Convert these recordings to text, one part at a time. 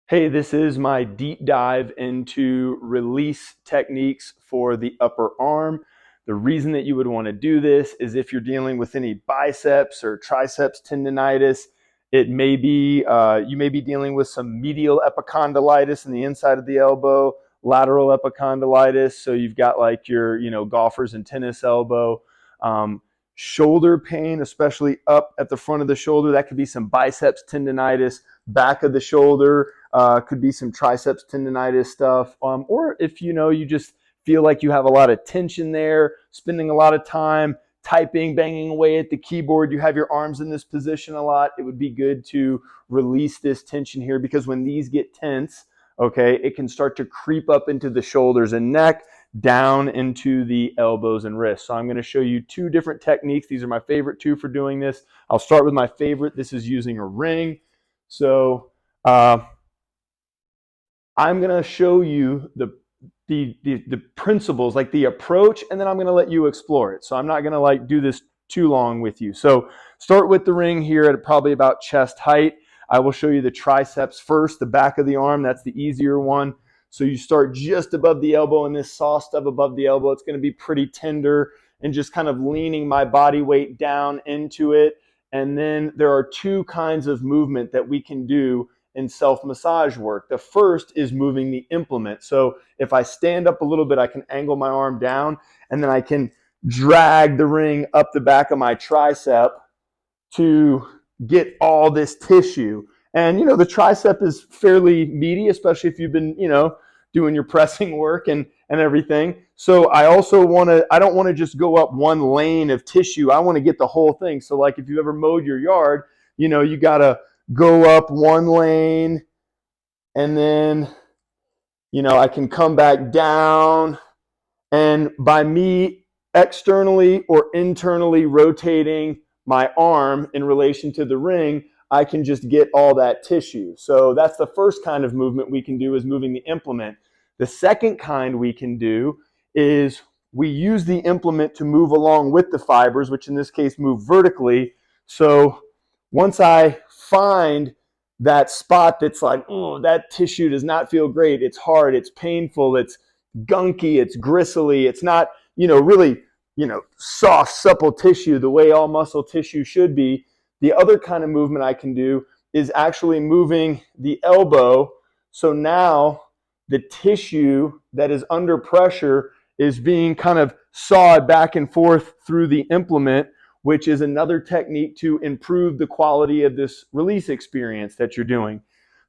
Hey, this is my deep dive into release techniques for the upper arm. The reason that you would want to do this is if you're dealing with any biceps or triceps tendonitis. It may be you may be dealing with some medial epicondylitis in the inside of the elbow, lateral epicondylitis. So you've got like your golfers and tennis elbow. Um, Shoulder pain, especially up at the front of the shoulder. That could be some biceps tendonitis, back of the shoulder. Could be some triceps tendonitis stuff. Or if you just feel like you have a lot of tension there, spending a lot of time typing, banging away at the keyboard, you have your arms in this position a lot, it would be good to release this tension here, because when these get tense, okay, it can start to creep up into the shoulders and neck, down into the elbows and wrists. So I'm going to show you two different techniques. These are my favorite two for doing this. I'll start with my favorite. This is using a ring. So I'm going to show you the principles, like the approach, and then I'm going to let you explore it. So I'm not going to do this too long with you. So start with the ring here at probably about chest height. I will show you the triceps first, the back of the arm. That's the easier one. So you start just above the elbow, and this soft stuff above the elbow, it's going to be pretty tender, and just kind of leaning my body weight down into it. And then there are two kinds of movement that we can do in self-massage work. The first is moving the implement. So if I stand up a little bit, I can angle my arm down, and then I can drag the ring up the back of my tricep to get all this tissue. And the tricep is fairly meaty, especially if you've been doing your pressing work and everything. So I don't want to just go up one lane of tissue. I want to get the whole thing. So like if you've ever mowed your yard, you got to go up one lane, and then I can come back down, and by me externally or internally rotating my arm in relation to the ring, I can just get all that tissue. So that's the first kind of movement we can do, is moving the implement. The second kind we can do is we use the implement to move along with the fibers, which in this case move vertically. So once I find that spot that's like, oh, that tissue does not feel great, it's hard, it's painful, it's gunky, it's gristly, it's not really soft, supple tissue the way all muscle tissue should be. The other kind of movement I can do is actually moving the elbow. So now the tissue that is under pressure is being kind of sawed back and forth through the implement, which is another technique to improve the quality of this release experience that you're doing.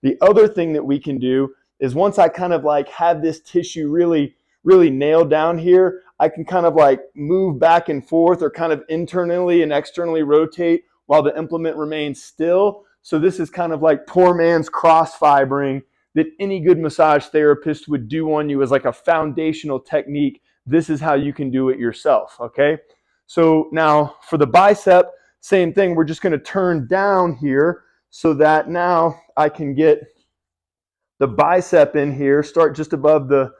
The other thing that we can do is, once I kind of have this tissue really nailed down here, I can kind of move back and forth, or kind of internally and externally rotate while the implement remains still. So this is kind of like poor man's cross fibering that any good massage therapist would do on you as like a foundational technique. This is how you can do it yourself, okay? So now for the bicep, same thing. We're just going to turn down here so that now I can get the bicep in here, start just above the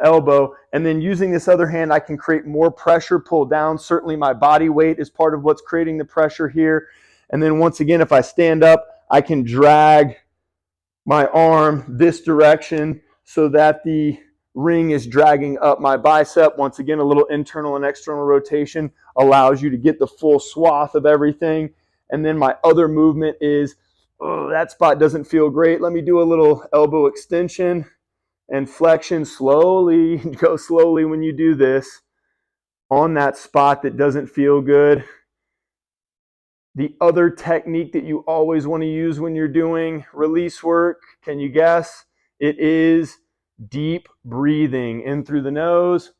elbow, and then using this other hand, I can create more pressure, pull down. Certainly my body weight is part of what's creating the pressure here. And then once again, if I stand up, I can drag my arm this direction so that the ring is dragging up my bicep. Once again, a little internal and external rotation allows you to get the full swath of everything. And then my other movement is, oh, that spot doesn't feel great. Let me do a little elbow extension and flexion slowly. Go slowly when you do this on that spot that doesn't feel good. The other technique that you always want to use when you're doing release work, can you guess? It is deep breathing in through the nose,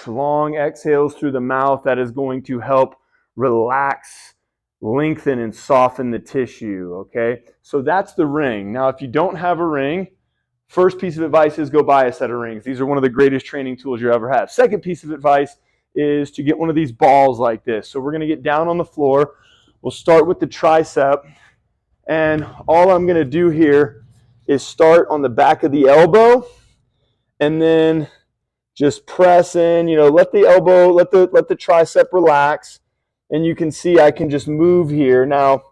long exhales through the mouth. That is going to help relax, lengthen, and soften the tissue, okay? So that's the ring. Now, if you don't have a ring, first piece of advice is go buy a set of rings. These are one of the greatest training tools you ever have. Second piece of advice is to get one of these balls like this. So we're going to get down on the floor. We'll start with the tricep, and all I'm going to do here is start on the back of the elbow, and then just press in, let the elbow, let the tricep relax, and you can see I can just move here. Now,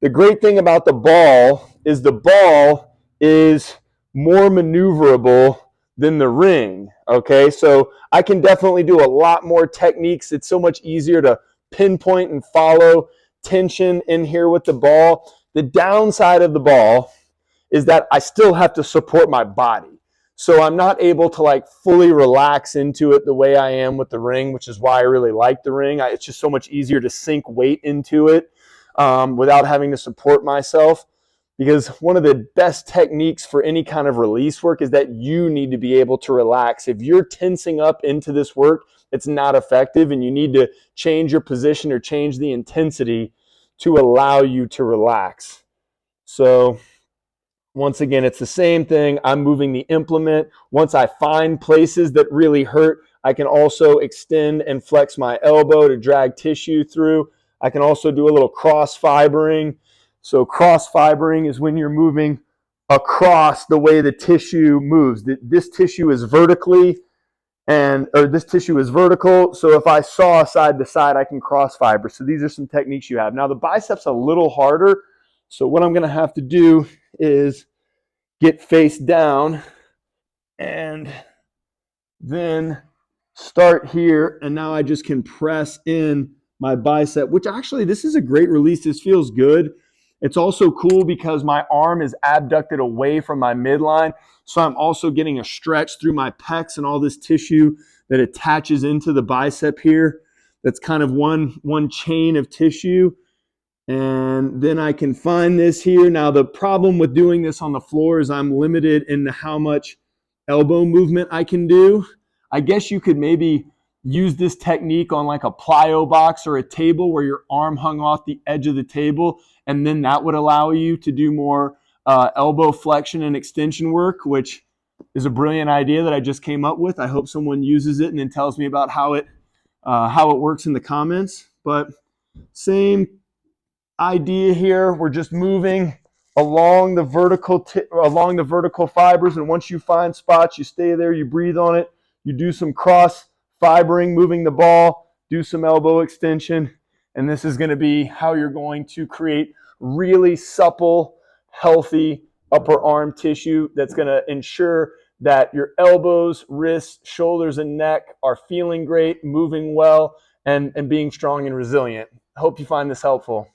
The great thing about the ball is more maneuverable than the ring. Okay, so I can definitely do a lot more techniques. It's so much easier to pinpoint and follow tension in here with the ball. The downside of the ball is that I still have to support my body. So I'm not able to like fully relax into it the way I am with the ring, which is why I really like the ring. It's just so much easier to sink weight into it without having to support myself. Because one of the best techniques for any kind of release work is that you need to be able to relax. If you're tensing up into this work, it's not effective, and you need to change your position or change the intensity to allow you to relax. So once again, it's the same thing. I'm moving the implement. Once I find places that really hurt, I can also extend and flex my elbow to drag tissue through. I can also do a little cross fibering. So cross fibering is when you're moving across the way the tissue moves. This tissue is vertical. So if I saw side to side, I can cross fiber. So these are some techniques you have. Now the bicep's a little harder. So what I'm going to have to do is get face down and then start here. And now I just can press in my bicep, which actually, this is a great release. This feels good. It's also cool because my arm is abducted away from my midline. So I'm also getting a stretch through my pecs and all this tissue that attaches into the bicep here. That's kind of one chain of tissue. And then I can find this here. Now, the problem with doing this on the floor is I'm limited in how much elbow movement I can do. I guess you could maybe use this technique on like a plyo box or a table where your arm hung off the edge of the table, and then that would allow you to do more elbow flexion and extension work, which is a brilliant idea that I just came up with. I hope someone uses it and then tells me about how it works in the comments. But same idea here. We're just moving along the vertical fibers, and once you find spots, you stay there, you breathe on it, you do some cross fibering, moving the ball, do some elbow extension, and this is going to be how you're going to create really supple, healthy upper arm tissue that's going to ensure that your elbows, wrists, shoulders, and neck are feeling great, moving well, and being strong and resilient. I hope you find this helpful.